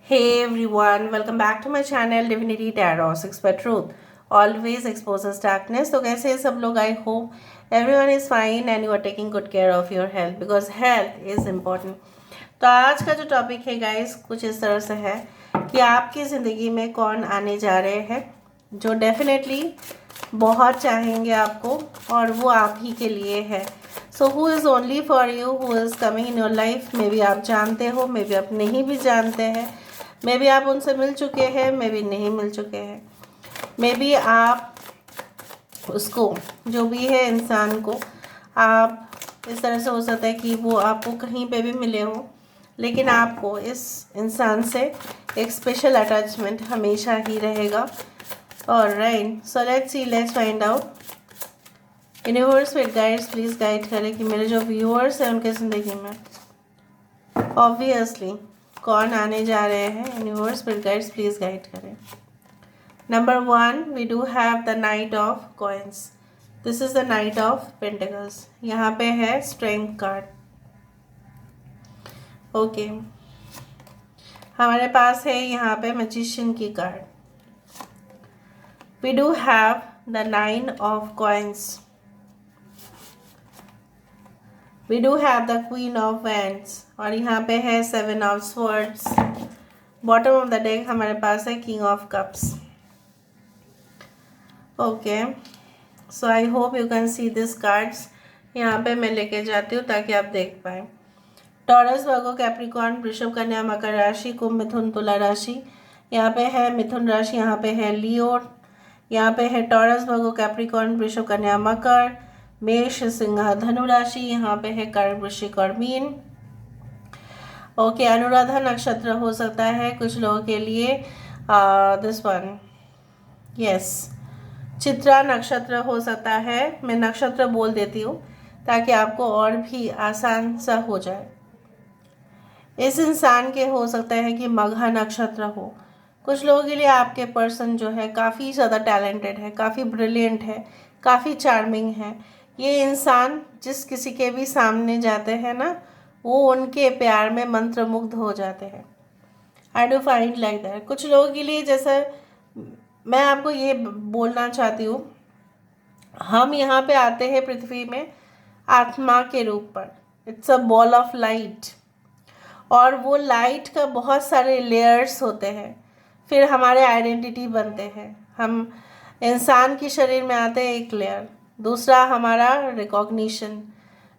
Hey everyone, welcome back to my channel Divinity Tarot 6 by Truth. Always exposes darkness. तो कैसे हैं सब लोग? I hope everyone is fine and you are taking good care of your health because health is important. तो आज का जो topic है गाइस कुछ इस तरह से है कि आपकी ज़िंदगी में कौन आने जा रहे हैं जो डेफिनेटली बहुत चाहेंगे आपको और वो आप ही के लिए है. So who is only for you, who is coming in your life. May be आप जानते हो, मे बी आप नहीं भी जानते हैं, मे बी आप उनसे मिल चुके हैं, मे बी नहीं मिल चुके हैं, मे बी आप उसको जो भी है इंसान को आप इस तरह से हो सकता है कि वो आपको कहीं पे भी मिले हो, लेकिन आपको इस इंसान से एक स्पेशल अटैचमेंट हमेशा ही रहेगा. Alright, so let's see, let's find out. Universe with guides please guide करें कि मेरे जो व्यूअर्स हैं उनके ज़िंदगी में ऑब्वियसली कौन आने जा रहे हैं. Universe with guides please guide करें. Number 1 we do have the knight of coins. This is the knight of pentacles. यहाँ पे है स्ट्रेंथ कार्ड. ओके, हमारे पास है यहाँ पे मैजिशियन की card. We do have the 9 of coins. We do have the queen of wands और यहाँ पे है 7 of swords. Bottom of the deck हमारे पास है king of cups. Okay, so I hope you can see this cards. यहाँ पे मैं लेके जाती हूँ ताकि आप देख पाएँ. टॉरस, वर्गो, कैप्रिकॉर्न, वृषभ, कन्या, मकर राशि, कुंभ, मिथुन, तुला राशि. यहाँ पे है मिथुन राशि, यहाँ पे है लियो, यहाँ पे है टॉरस, वर्गो, कैप्रिकॉर्न, वृषभ, कन्या, मकर, मेष, सिंह, धनु राशि. यहाँ पे है कर्क, वृश्चिक और मीन. ओके, अनुराधा नक्षत्र हो सकता है कुछ लोगों के लिए. दिस वन, यस, चित्रा नक्षत्र हो सकता है. मैं नक्षत्र बोल देती हूँ ताकि आपको और भी आसान सा हो जाए. इस इंसान के हो सकता है कि मघा नक्षत्र हो. कुछ लोगों के लिए आपके पर्सन जो है काफ़ी ज़्यादा टैलेंटेड है, काफ़ी ब्रिलियंट है, काफ़ी चार्मिंग है. ये इंसान जिस किसी के भी सामने जाते हैं ना, वो उनके प्यार में मंत्रमुग्ध हो जाते हैं. I do find like that. कुछ लोगों के लिए जैसा मैं आपको ये बोलना चाहती हूँ, हम यहाँ पे आते हैं पृथ्वी में आत्मा के रूप पर. It's a ball of light और वो लाइट का बहुत सारे लेयर्स होते हैं. फिर हमारे आइडेंटिटी बनते हैं. हम इंसान के शरीर में आते हैं एक लेयर, दूसरा हमारा रिकॉग्निशन,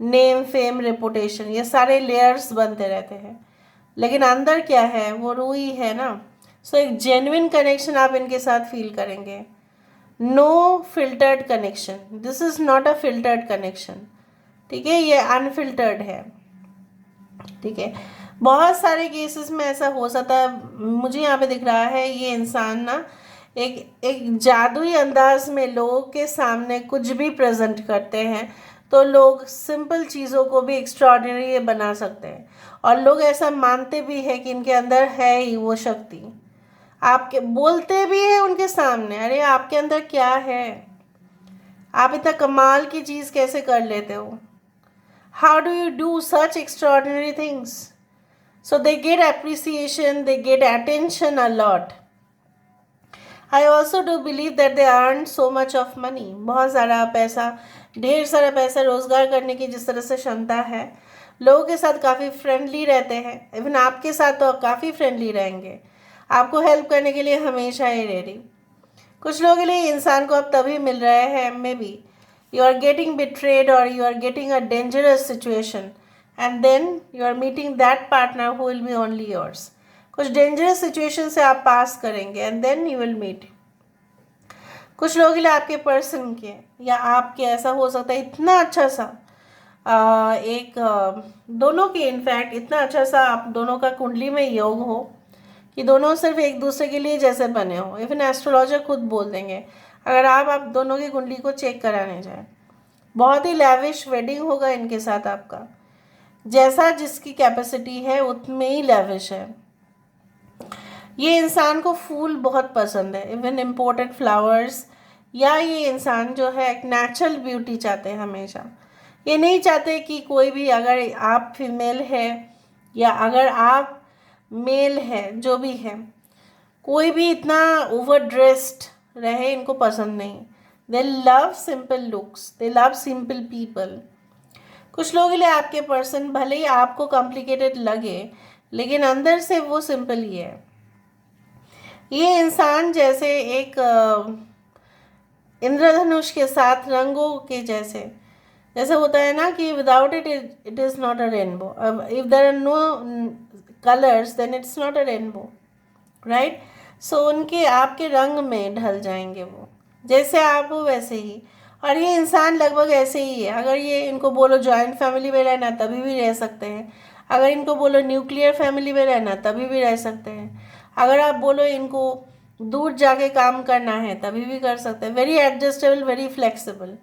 नेम, फेम, रेपुटेशन, ये सारे लेयर्स बनते रहते हैं. लेकिन अंदर क्या है, वो रूह ही है ना. सो एक जेन्युइन कनेक्शन आप इनके साथ फील करेंगे. No filtered connection. This is not a filtered connection. ठीक है, ये अनफिल्टर्ड है. ठीक है, बहुत सारे केसेस में ऐसा हो सकता है. मुझे यहाँ पे दिख रहा है ये इंसान ना एक जादुई अंदाज में लोगों के सामने कुछ भी प्रेजेंट करते हैं, तो लोग सिंपल चीज़ों को भी एक्स्ट्रॉर्डिनरी बना सकते हैं. और लोग ऐसा मानते भी हैं कि इनके अंदर है ही वो शक्ति. आपके बोलते भी हैं उनके सामने, अरे आपके अंदर क्या है, आप इतना कमाल की चीज़ कैसे कर लेते हो, how do you do such extraordinary things. So they get appreciation, they get attention a lot. I also do believe that they earn so much of money. बहुत सारा पैसा, ढेर सारा पैसा रोज़गार करने की जिस तरह से क्षमता है. लोगों के साथ काफ़ी फ्रेंडली रहते हैं. इवन आपके साथ तो काफ़ी फ्रेंडली रहेंगे. आपको हेल्प करने के लिए हमेशा ही रेडी. कुछ लोगों के लिए इंसान को अब तभी मिल रहे हैं, may be you are getting betrayed or you are getting a dangerous situation and then you are meeting that partner who will be only yours. कुछ dangerous situation से आप पास करेंगे and then you will meet. कुछ लोगों के लिए आपके person के या आपके ऐसा हो सकता है इतना अच्छा सा दोनों के इनफैक्ट इतना अच्छा सा आप दोनों का कुंडली में योग हो कि दोनों सिर्फ एक दूसरे के लिए जैसे बने हो. इवन एस्ट्रोलॉजर खुद बोल देंगे अगर आप दोनों की कुंडली को चेक कराने जाए. बहुत ही लैविश वेडिंग होगा इनके साथ आपका. जैसा जिसकी कैपेसिटी है उतने ही लैविश है. ये इंसान को फूल बहुत पसंद है, इवन इम्पोर्टेड फ्लावर्स. या ये इंसान जो है एक नेचुरल ब्यूटी चाहते हैं हमेशा. ये नहीं चाहते कि कोई भी, अगर आप फीमेल है या अगर आप मेल है, जो भी है, कोई भी इतना ओवर ड्रेस्ड रहे इनको पसंद नहीं। दे लव सिंपल लुक्स, दे लव सिंपल पीपल। कुछ लोगों के लिए आपके पर्सन भले ही आपको कॉम्प्लिकेटेड लगे, लेकिन अंदर से वो सिंपल ही है। ये इंसान जैसे एक इंद्रधनुष के साथ रंगों के जैसे, जैसे होता है ना कि without it it is not a rainbow. अब if there are no colours then it's not a rainbow, right. So उनके आपके रंग में ढल जाएंगे वो, जैसे आप हो वैसे ही। और ये इंसान लगभग ऐसे ही है। अगर ये इनको बोलो जॉइंट फैमिली में रहना तभी भी रह सकते हैं, अगर इनको बोलो न्यूक्लियर फैमिली में रहना तभी भी रह सकते हैं, अगर आप बोलो इनको दूर जाके काम करना है तभी भी कर सकते हैं। Very adjustable, very flexible,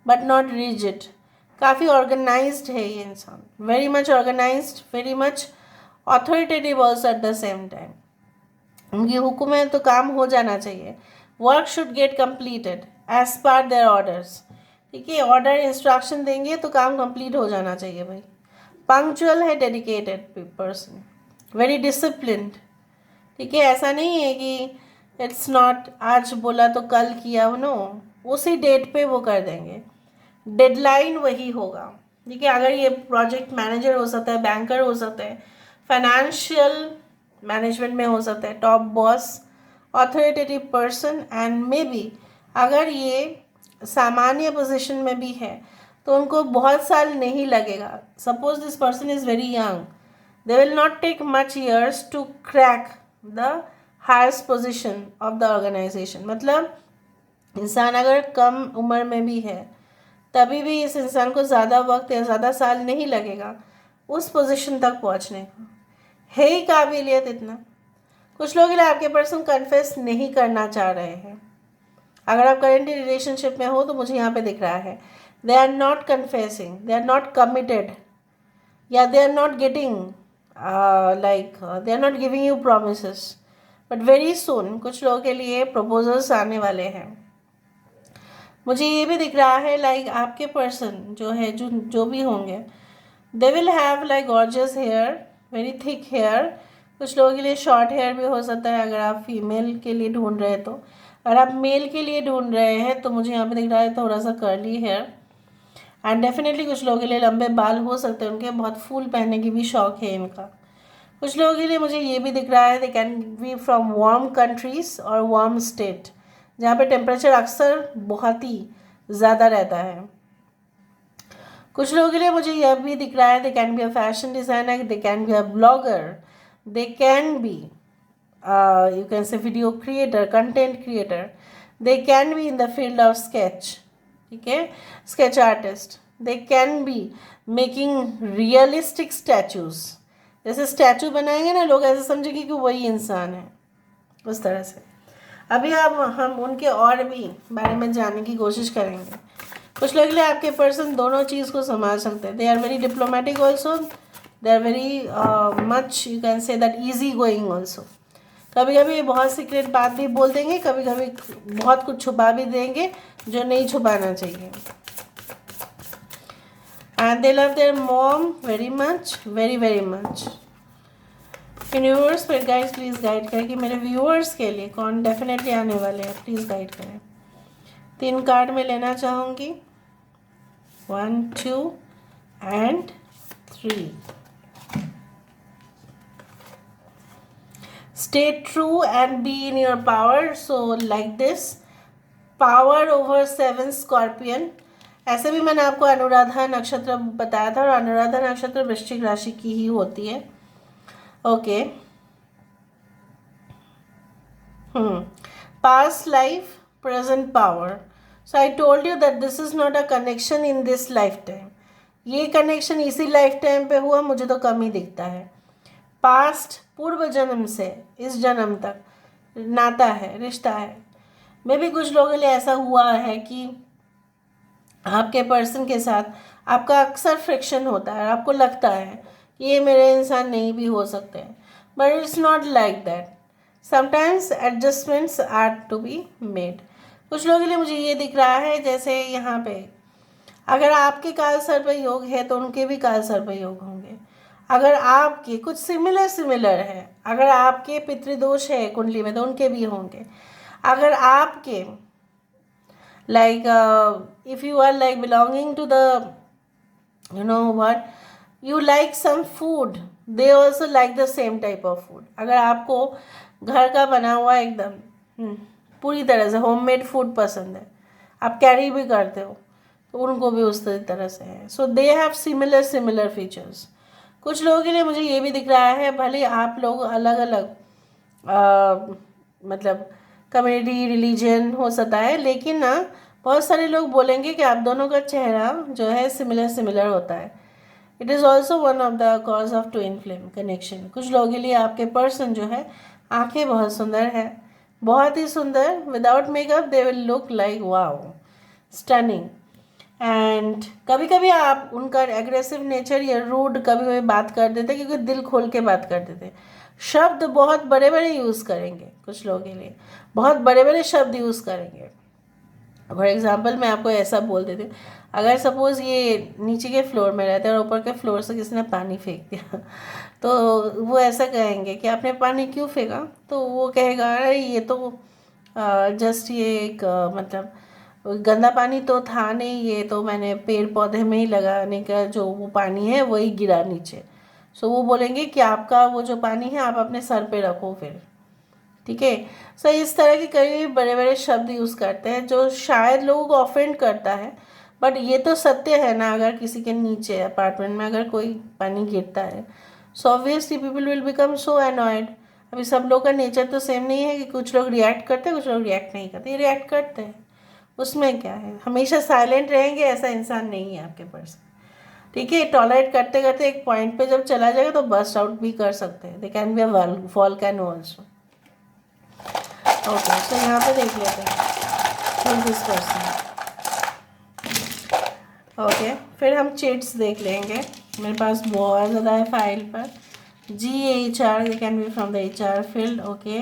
but not rigid. काफ़ी ऑर्गेनाइज्ड है ये इंसान, very much organised, very much authoritative also at the same time. उनकी हुक्म है तो काम हो जाना चाहिए। Work should get completed as per their orders. ठीक है, ऑर्डर इंस्ट्रक्शन देंगे तो काम कंप्लीट हो जाना चाहिए भाई। पंक्चुअल है, डेडिकेटेड पर्सन, वेरी डिसिप्लिन्ड। ठीक है, ऐसा नहीं है कि इट्स नॉट आज बोला तो कल किया, नो, उसी डेट पे वो कर देंगे, डेडलाइन वही होगा। ठीक है, अगर ये प्रोजेक्ट मैनेजर हो सकता है, बैंकर हो सकता है, फाइनेंशियल मैनेजमेंट में हो सकता है, top boss, authoritative person, and may be अगर ये सामान्य पोजीशन में भी है तो उनको बहुत साल नहीं लगेगा। Suppose this person is very young, they will not take much years to crack the highest position of the organization। मतलब इंसान अगर कम उम्र में भी है तभी भी इस इंसान को ज़्यादा वक्त या ज़्यादा साल नहीं लगेगा उस पोजीशन तक पहुंचने का। है ही काबिलियत इतना। कुछ लोग आपके पर्सन कन्फेस नहीं करना चाह रहे हैं। अगर आप करेंटली रिलेशनशिप में हो तो मुझे यहाँ पे दिख रहा है they are not confessing, they are not committed, या they are not getting they are not giving you promises, but very soon कुछ लोगों के लिए proposals आने वाले हैं। मुझे ये भी दिख रहा है आपके पर्सन जो है, जो भी होंगे, they will have gorgeous hair, very thick hair। कुछ लोगों के लिए शॉर्ट हेयर भी हो सकता है अगर आप फीमेल के लिए ढूंढ रहे हैं तो। अगर आप मेल के लिए ढूंढ रहे हैं तो मुझे यहाँ पे दिख रहा है थोड़ा सा कर्ली हेयर। एंड डेफिनेटली कुछ लोगों के लिए लंबे बाल हो सकते हैं, उनके बहुत फूल पहनने की भी शौक है इनका। कुछ लोगों के लिए मुझे ये भी दिख रहा है दे can be from warm countries और वार्म स्टेट, जहाँ पे टेम्परेचर अक्सर बहुत ही ज़्यादा रहता है। कुछ लोगों के लिए मुझे यह भी दिख रहा है दे can be a fashion designer, they can be a blogger, they can B you can से video creator, content creator, they can be in the field of sketch. ठीक है, sketch artist, they can be making realistic statues. जैसे statue बनाएंगे ना लोग ऐसे समझेंगे कि वही इंसान है, उस तरह से। अभी हम उनके और भी बारे में जानने की कोशिश करेंगे। कुछ लोग के लिए आपके पर्सन दोनों चीज़ को संभाल सकते हैं। They are very diplomatic also, they are very much you can say that easy going also. कभी कभी बहुत सीक्रेट बात भी बोल देंगे, कभी कभी बहुत कुछ छुपा भी देंगे जो नहीं छुपाना चाहिए। And they love their mom very much, very very much। Universe पर गाइड प्लीज़ गाइड करें कि मेरे व्यूअर्स के लिए कौन डेफिनेटली आने वाले हैं, प्लीज़ गाइड करें। 3 कार्ड में लेना चाहूँगी, 1 2 and 3। Stay true and be in your power। So like this, power over 7 Scorpion। ऐसे भी मैंने आपको अनुराधा नक्षत्र बताया था, और अनुराधा नक्षत्र वृश्चिक राशि की ही होती है। Okay, past life, present power. So I told you that this is not a connection in this life time. ये कनेक्शन इसी लाइफ टाइम पे हुआ, मुझे तो कम ही दिखता है। पास्ट पूर्व जन्म से इस जन्म तक नाता है, रिश्ता है। मे भी कुछ लोगों के लिए ऐसा हुआ है कि आपके पर्सन के साथ आपका अक्सर फ्रिक्शन होता है, आपको लगता है कि ये मेरे इंसान नहीं भी हो सकते हैं, but it's not like that. Sometimes adjustments are to be made. कुछ लोगों के लिए मुझे ये दिख रहा है जैसे यहाँ पे अगर आपके काल सर्प योग है तो उनके भी काल सर्प योग होंगे। अगर आपके कुछ सिमिलर है, अगर आपके पितृदोष है कुंडली में तो उनके भी होंगे। अगर आपके like if you are like belonging to the, you know what, you like some food, they also like the same type of food। अगर आपको घर का बना हुआ एकदम पूरी तरह से होममेड फूड पसंद है, आप कैरी भी करते हो, तो उनको भी उस तरह से है। सो दे हैव सिमिलर फीचर्स। कुछ लोगों के लिए मुझे ये भी दिख रहा है, भले आप लोग अलग अलग मतलब कम्युनिटी रिलीजन हो सकता है, लेकिन ना बहुत सारे लोग बोलेंगे कि आप दोनों का चेहरा जो है सिमिलर होता है। It is also one of the cause of twin flame connection. कुछ लोगों के लिए आपके पर्सन जो है आंखें बहुत सुंदर है, बहुत ही सुंदर, without makeup they will look like wow stunning. And कभी कभी आप उनका एग्रेसिव नेचर या रूड कभी कभी बात कर देते, क्योंकि दिल खोल के बात कर देते। शब्द बहुत बड़े बड़े यूज़ करेंगे, कुछ लोगों के लिए बहुत बड़े बड़े शब्द यूज़ करेंगे। फॉर एग्जाम्पल मैं आपको ऐसा बोल देती हूँ, अगर सपोज़ ये नीचे के फ्लोर में रहते हैं और ऊपर के फ्लोर से किसी ने पानी फेंक दिया तो वो ऐसा कहेंगे कि आपने पानी क्यों फेंका, तो वो कहेगा अरे ये तो जस्ट ये एक मतलब गंदा पानी तो था नहीं, ये तो मैंने पेड़ पौधे में ही लगाने का जो वो पानी है वही गिरा नीचे। सो वो बोलेंगे कि आपका वो जो पानी है आप अपने सर पे रखो फिर, ठीक है। सो इस तरह के कई बड़े बड़े शब्द यूज़ करते हैं जो शायद लोगों को ऑफेंड करता है, बट ये तो सत्य है ना। अगर किसी के नीचे अपार्टमेंट में अगर कोई पानी गिरता है, so obviously people will become so annoyed. अभी सब लोग का नेचर तो सेम नहीं है कि कुछ लोग रिएक्ट करते हैं, कुछ लोग रिएक्ट नहीं करते। ये रिएक्ट करते हैं, उसमें क्या है, हमेशा साइलेंट रहेंगे ऐसा इंसान नहीं है आपके पास, ठीक है। टॉलरेट करते करते एक पॉइंट पे जब चला जाएगा तो बस्ट आउट भी कर सकते हैं। They can be a volcano also. Okay, so यहाँ पे देख लेते हैं दिस पर्सन। ओके, फिर हम चिट्स देख लेंगे। मेरे पास बहुत ज़्यादा है फाइल पर। GHR, they can be from the HR field. Okay,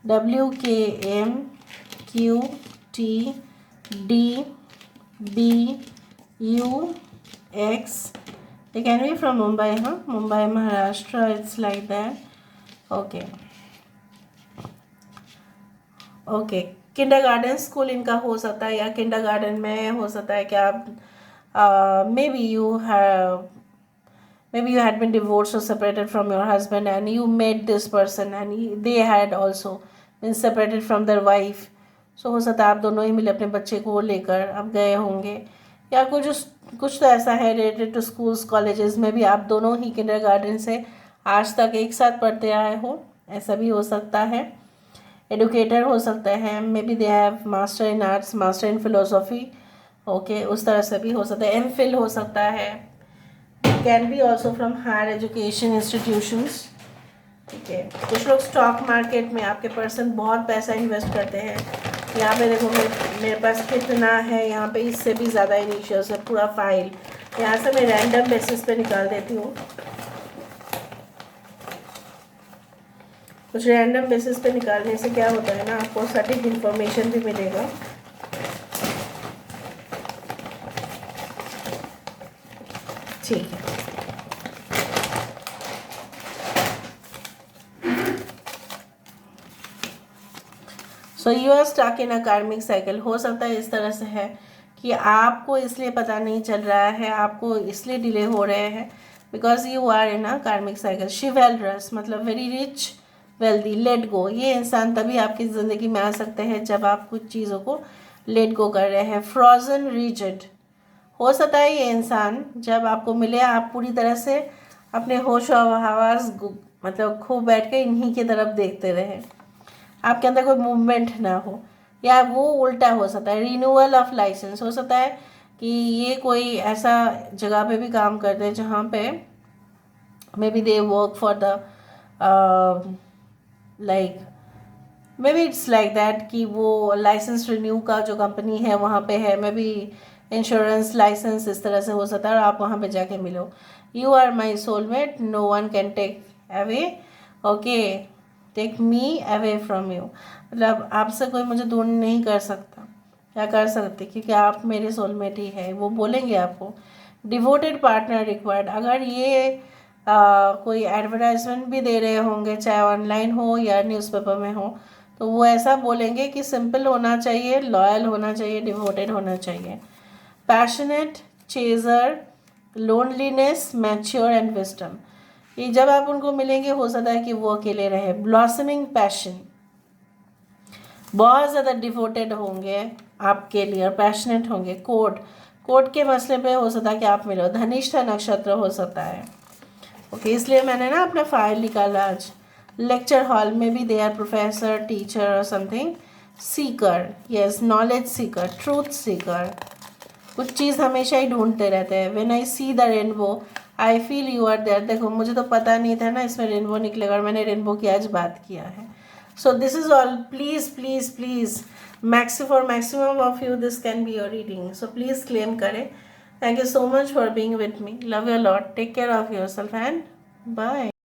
WKMQTDBUX, they can be from Mumbai. हाँ, Mumbai Maharashtra, it's like that. Okay okay, kindergarten school इनका हो सकता है, या किंडरगार्टन में हो सकता है कि आप maybe you had been divorced or separated from your husband and you met this person and they had also been separated from their wife। so हो सकता है आप दोनों ही मिले अपने बच्चे को लेकर आप गए होंगे, या कुछ तो ऐसा है रिलेटेड टू स्कूल्स कॉलेजेस में भी आप दोनों ही किंडरगार्टन से आज तक एक साथ पढ़ते आए हो, ऐसा भी हो सकता है। एडुकेटर हो सकते हैं, may be they have master in arts, master in philosophy. Okay, उस तरह से भी हो सकता है। MPhil हो सकता है, can be also from higher education institutions, ठीक है। कुछ लोग स्टॉक मार्केट में आपके पर्सन बहुत पैसा इन्वेस्ट करते हैं। यहाँ पे देखो मेरे पास कितना है, यहाँ पे इससे भी ज़्यादा इनिशियल्स है पूरा फाइल। यहाँ से मैं रैंडम बेसिस पे निकाल देती हूँ, कुछ रैंडम बेसिस पे निकालने से क्या होता है ना, आपको सटीक इन्फॉर्मेशन भी मिलेगा। ठीक है, so you are stuck in a karmic cycle. हो सकता है इस तरह से है कि आपको इसलिए पता नहीं चल रहा है, आपको इसलिए डिले हो रहे हैं because you are in a karmic cycle. शिवेलरस मतलब very rich, wealthy, let go. ये इंसान तभी आपकी ज़िंदगी में आ सकते हैं जब आप कुछ चीज़ों को लेट गो कर रहे हैं। फ्रोजन रिजिड हो सकता है ये इंसान जब आपको मिले आप पूरी तरह से अपने होश और हवास मतलब खूब बैठ के इन्हीं की तरफ देखते रहे, आपके अंदर कोई मूवमेंट ना हो। या वो उल्टा हो सकता है, रिन्यूअल ऑफ लाइसेंस हो सकता है कि ये कोई ऐसा जगह पे भी काम करते हैं जहाँ पे may be they work for the like may be it's like that कि वो लाइसेंस रिन्यू का जो कंपनी है वहाँ पे है, मे बी इंश्योरेंस लाइसेंस, इस तरह से हो सकता है। और आप वहाँ पे जाके मिलो, you are my soulmate, no one can take away, okay, take me away from you. मतलब आपसे कोई मुझे दूर नहीं कर सकता या कर सकती, क्योंकि आप मेरे सोलमेट ही है, वो बोलेंगे आपको। डिवोटेड पार्टनर रिक्वायर्ड, अगर ये कोई एडवर्टाइजमेंट भी दे रहे होंगे, चाहे ऑनलाइन हो या न्यूज़पेपर में हो, तो वो ऐसा बोलेंगे कि सिंपल होना चाहिए, लॉयल होना चाहिए, डिवोटेड होना चाहिए। Passionate, chaser, loneliness, mature and wisdom, ये जब आप उनको मिलेंगे हो सकता है कि वो अकेले रहे। ब्लॉसमिंग पैशन, बहुत ज़्यादा डिवोटेड होंगे आपके लिए और पैशनेट होंगे। कोर्ट के मसले पे हो सकता है कि आप मिलो। धनिष्ठा नक्षत्र हो सकता है। ओके, इसलिए मैंने ना अपना फाइल निकाला आज। लेक्चर हॉल में भी दे आर प्रोफेसर, टीचर और something. Seeker, yes, knowledge seeker, truth seeker, कुछ चीज़ हमेशा ही ढूंढते रहते हैं। When I see the rainbow I feel you are there. देखो, मुझे तो पता नहीं था ना इसमें रेनबो निकलेगा और मैंने रेनबो की आज बात किया है। So this is all. Please please please, for maximum of you this can be your reading, so please claim करें। Thank you so much for being with me. Love you lot. Take care of yourself and bye.